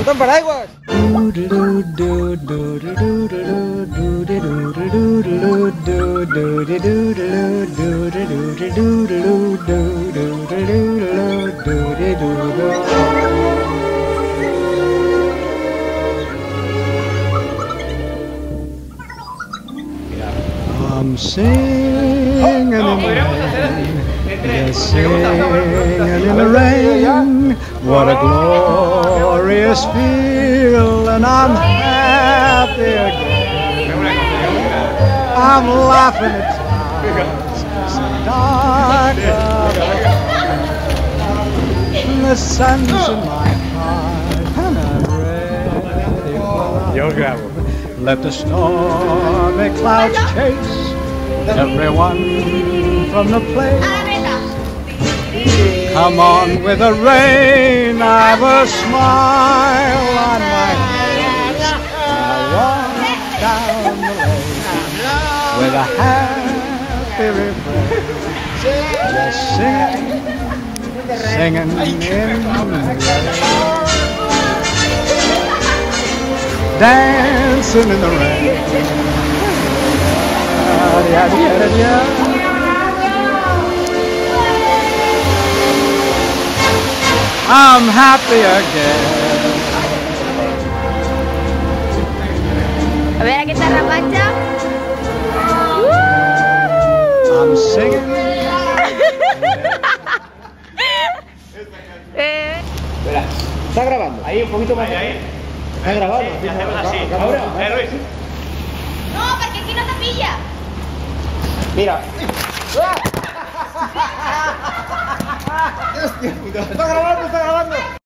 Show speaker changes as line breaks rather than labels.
¡Botón paraguas!
I'm singing in the rain, just singing in the rain. What a glorious feeling! I'm happy again. I'm laughing at times so dark. The sun's in my heart, and I'm ready for
grabo.
Let the stormy clouds chase everyone from the place. Come on with the rain, I've a smile on my face. I walk down the lane with a happy refrain, just singing in the rain. Dancing in the rain. I'm happy again.
A ver, ¿a qué está Rapacha?
I'm singing.
Espera, ¿está grabando? Ahí, un poquito más. Ahí. ¿Está grabando?
Así.
¿Ahora?
Luis.
No, porque aquí no te pilla.
Mira. Hostia puta. Está grabando, está grabando.